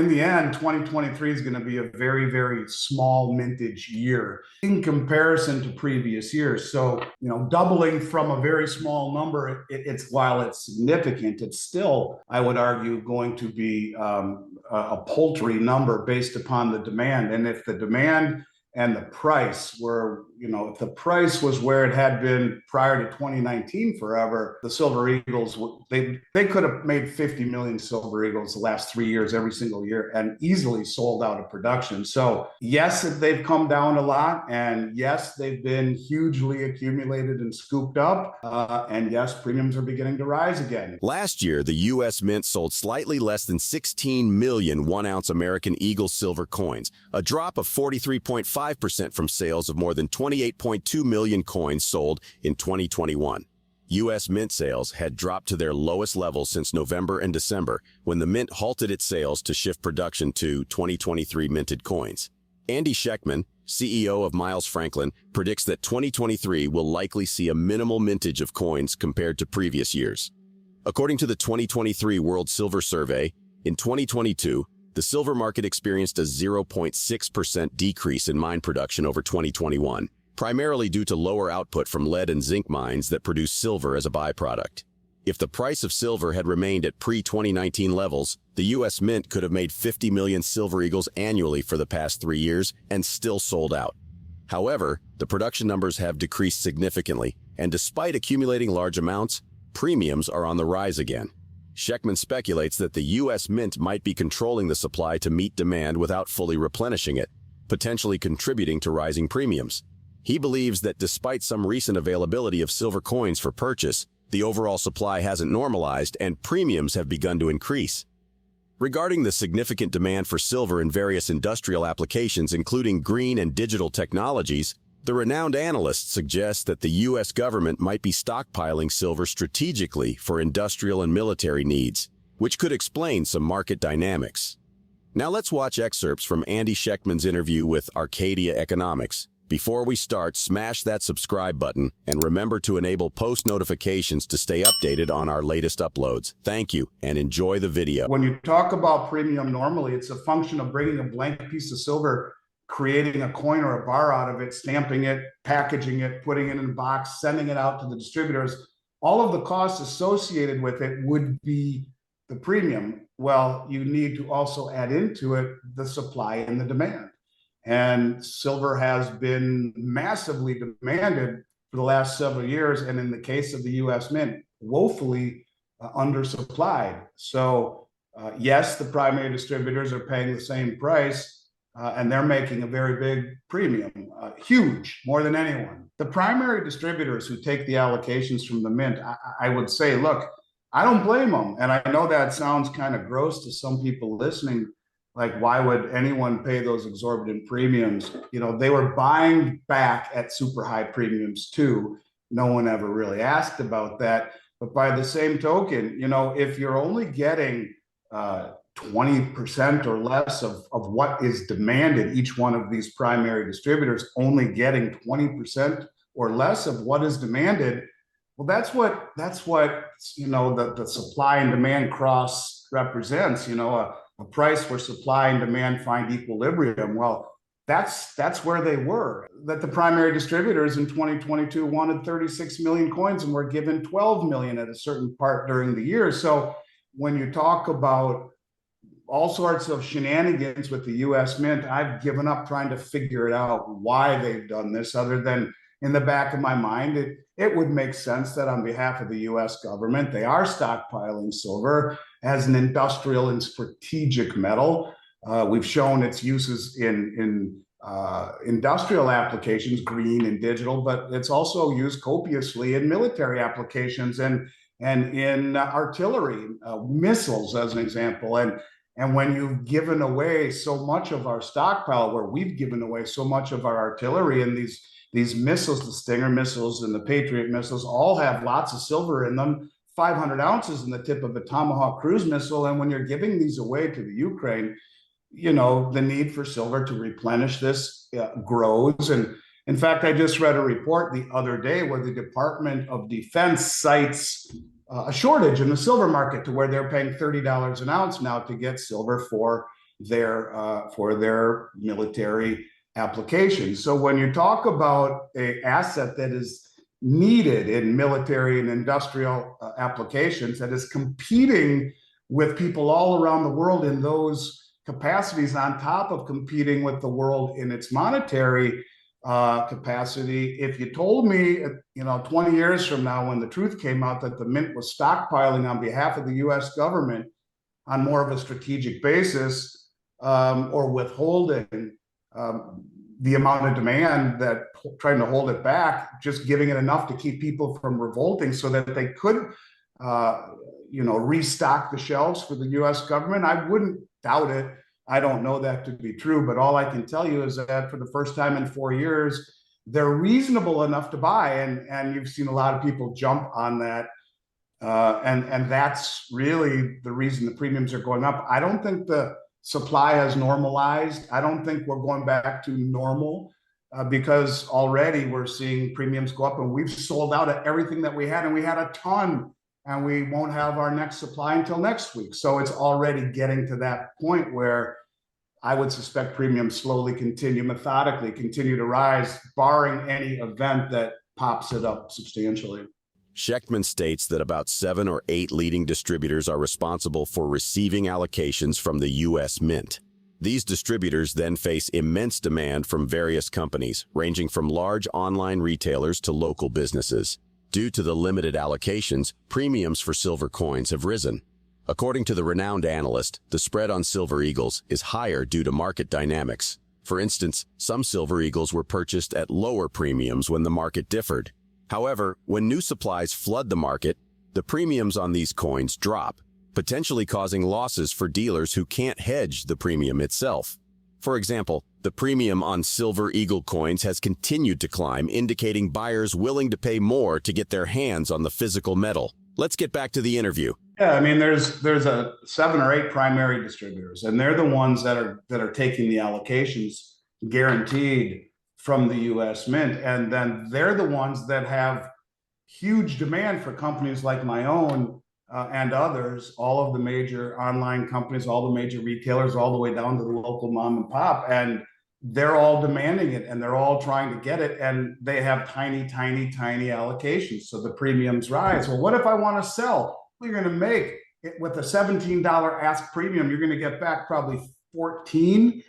in the end, 2023 is going to be a very, very small mintage year in comparison to previous years. So, doubling from a very small number, it's while it's significant, it's still, I would argue, going to be a paltry number based upon the demand. And if the demand and the price were, if the price was where it had been prior to 2019 forever, the Silver Eagles, they could have made 50 million Silver Eagles the last 3 years, every single year, and easily sold out of production. So yes, they've come down a lot, and yes, they've been hugely accumulated and scooped up, and yes, premiums are beginning to rise again. Last year, the U.S. Mint sold slightly less than 16 million one-ounce American Eagle silver coins, a drop of 43.5% from sales of more than 28.2 million coins sold in 2021. U.S. Mint sales had dropped to their lowest levels since November and December, when the Mint halted its sales to shift production to 2023 minted coins. Andy Schectman, CEO of Miles Franklin, predicts that 2023 will likely see a minimal mintage of coins compared to previous years. According to the 2023 World Silver Survey, in 2022, the silver market experienced a 0.6% decrease in mine production over 2021, primarily due to lower output from lead and zinc mines that produce silver as a byproduct. If the price of silver had remained at pre-2019 levels, the U.S. Mint could have made 50 million Silver Eagles annually for the past 3 years and still sold out. However, the production numbers have decreased significantly, and despite accumulating large amounts, premiums are on the rise again. Schectman speculates that the U.S. Mint might be controlling the supply to meet demand without fully replenishing it, potentially contributing to rising premiums. He believes that despite some recent availability of silver coins for purchase, the overall supply hasn't normalized and premiums have begun to increase. Regarding the significant demand for silver in various industrial applications, including green and digital technologies, the renowned analyst suggests that the U.S. government might be stockpiling silver strategically for industrial and military needs, which could explain some market dynamics. Now let's watch excerpts from Andy Schectman's interview with Arcadia Economics. Before we start, smash that subscribe button and remember to enable post notifications to stay updated on our latest uploads. Thank you, and enjoy the video. When you talk about premium, normally it's a function of bringing a blank piece of silver, creating a coin or a bar out of it, stamping it, packaging it, putting it in a box, sending it out to the distributors. All of the costs associated with it would be the premium. Well, you need to also add into it the supply and the demand. And silver has been massively demanded for the last several years, and in the case of the U.S. Mint, woefully undersupplied. So yes, the primary distributors are paying the same price, and they're making a very big premium, huge, more than anyone. The primary distributors who take the allocations from the Mint, I would say, look, I don't blame them. And I know that sounds kind of gross to some people listening. Like, why would anyone pay those exorbitant premiums? They were buying back at super high premiums too. No one ever really asked about that. But by the same token, if you're only getting 20% or less of what is demanded, each one of these primary distributors only getting 20% or less of what is demanded, well, that's what the supply and demand cross represents. A price where supply and demand find equilibrium. Well, that's where they were. That the primary distributors in 2022 wanted 36 million coins and were given 12 million at a certain part during the year. So when you talk about all sorts of shenanigans with the U.S. Mint, I've given up trying to figure it out why they've done this, other than in the back of my mind, it would make sense that on behalf of the U.S. government, they are stockpiling silver as an industrial and strategic metal. We've shown its uses in industrial applications, green and digital, but it's also used copiously in military applications and in artillery, missiles, as an example. And when you've given away so much of our stockpile, where we've given away so much of our artillery, and these missiles, the Stinger missiles and the Patriot missiles, all have lots of silver in them, 500 ounces in the tip of a Tomahawk cruise missile. And when you're giving these away to the Ukraine, the need for silver to replenish this grows. And in fact, I just read a report the other day where the Department of Defense cites a shortage in the silver market, to where they're paying $30 an ounce now to get silver for their military applications. So when you talk about an asset that is needed in military and industrial applications that is competing with people all around the world in those capacities, on top of competing with the world in its monetary capacity. If you told me, 20 years from now, when the truth came out that the Mint was stockpiling on behalf of the US government on more of a strategic basis, or withholding the amount of demand, that trying to hold it back, just giving it enough to keep people from revolting so that they could restock the shelves for the US government, I wouldn't doubt it. I don't know that to be true, but all I can tell you is that for the first time in 4 years, they're reasonable enough to buy, and you've seen a lot of people jump on that, and that's really the reason the premiums are going up. I don't think the supply has normalized. I don't think we're going back to normal, because already we're seeing premiums go up, and we've sold out of everything that we had, and we had a ton, and we won't have our next supply until next week. So it's already getting to that point where I would suspect premiums slowly methodically continue to rise, barring any event that pops it up substantially. Schectman states that about 7 or 8 leading distributors are responsible for receiving allocations from the U.S. Mint. These distributors then face immense demand from various companies, ranging from large online retailers to local businesses. Due to the limited allocations, premiums for silver coins have risen. According to the renowned analyst, the spread on Silver Eagles is higher due to market dynamics. For instance, some Silver Eagles were purchased at lower premiums when the market differed. However, when new supplies flood the market, the premiums on these coins drop, potentially causing losses for dealers who can't hedge the premium itself. For example, the premium on Silver Eagle coins has continued to climb, indicating buyers willing to pay more to get their hands on the physical metal. Let's get back to the interview. Yeah, I mean, there's a 7 or 8 primary distributors, and they're the ones that are taking the allocations guaranteed from the U.S. Mint, and then they're the ones that have huge demand for companies like my own, and others, all of the major online companies, all the major retailers, all the way down to the local mom and pop, and they're all demanding it, and they're all trying to get it, and they have tiny allocations, so the premiums rise. Well, what if I want to sell? Well, you're going to make it with a $17 ask premium, you're going to get back probably 14,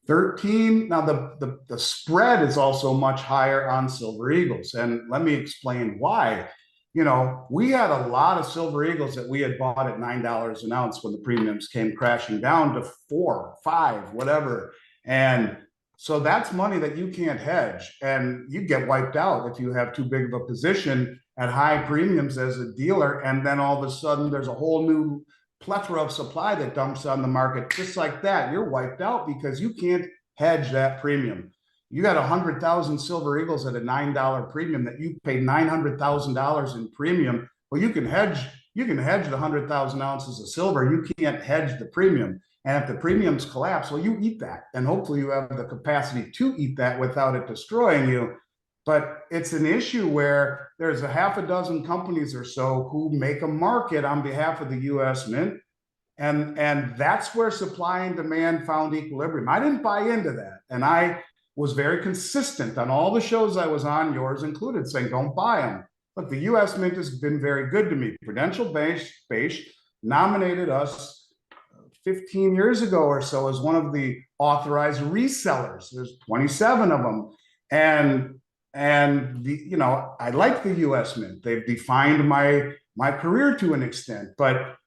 13. Now the spread is also much higher on Silver Eagles, and let me explain why. We had a lot of Silver Eagles that we had bought at $9 an ounce when the premiums came crashing down to 4, 5, whatever, and so that's money that you can't hedge, and you get wiped out if you have too big of a position at high premiums as a dealer, and then all of a sudden there's a whole new plethora of supply that dumps on the market just like that. You're wiped out because you can't hedge that premium. You got 100,000 Silver Eagles at a $9 premium that you paid $900,000 in premium. Well, you can hedge the 100,000 ounces of silver. You can't hedge the premium. And if the premiums collapse, well, you eat that. And hopefully you have the capacity to eat that without it destroying you. But it's an issue where there's a half a dozen companies or so who make a market on behalf of the US Mint. And that's where supply and demand found equilibrium. I didn't buy into that. And I was very consistent on all the shows I was on, yours included, saying, don't buy them. Look, the US Mint has been very good to me. Prudential Base nominated us 15 years ago or so as one of the authorized resellers. There's 27 of them. And I like the US Mint. They've defined my career to an extent. But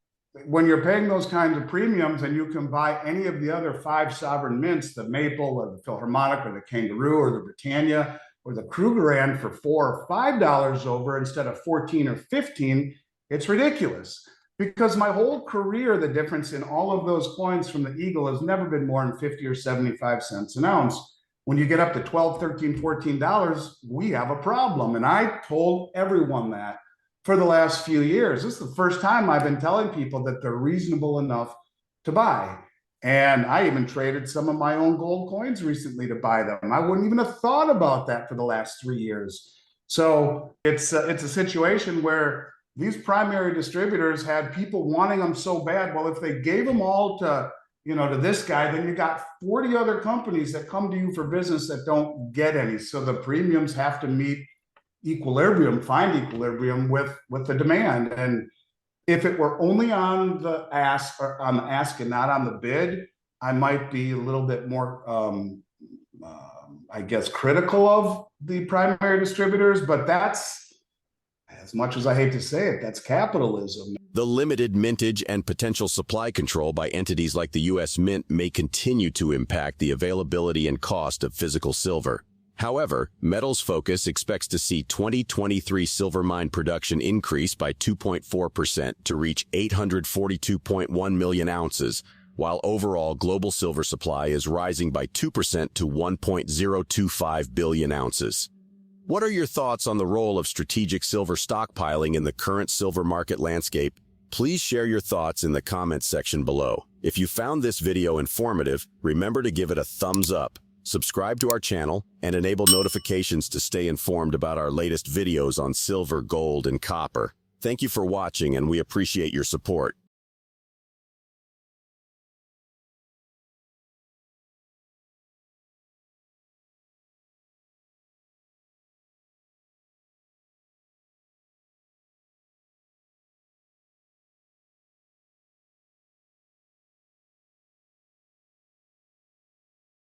when you're paying those kinds of premiums and you can buy any of the other 5 sovereign mints, the Maple or the Philharmonic or the Kangaroo or the Britannia or the Krugerrand for $4 or $5 over instead of 14 or 15, it's ridiculous. Because my whole career, the difference in all of those coins from the Eagle has never been more than 50 or 75 cents an ounce. When you get up to $12, $13, $14, we have a problem. And I told everyone that for the last few years. This is the first time I've been telling people that they're reasonable enough to buy. And I even traded some of my own gold coins recently to buy them. I wouldn't even have thought about that for the last 3 years. So it's a situation where these primary distributors had people wanting them so bad. Well, if they gave them all to to this guy, then you got 40 other companies that come to you for business that don't get any. So the premiums have to meet find equilibrium with the demand. And if it were only on the ask and not on the bid, I might be a little bit more, I guess, critical of the primary distributors, but that's, as much as I hate to say it, that's capitalism. The limited mintage and potential supply control by entities like the U.S. Mint may continue to impact the availability and cost of physical silver. However, Metals Focus expects to see 2023 silver mine production increase by 2.4% to reach 842.1 million ounces, while overall global silver supply is rising by 2% to 1.025 billion ounces. What are your thoughts on the role of strategic silver stockpiling in the current silver market landscape? Please share your thoughts in the comments section below. If you found this video informative, remember to give it a thumbs up, subscribe to our channel, and enable notifications to stay informed about our latest videos on silver, gold, and copper. Thank you for watching, and we appreciate your support.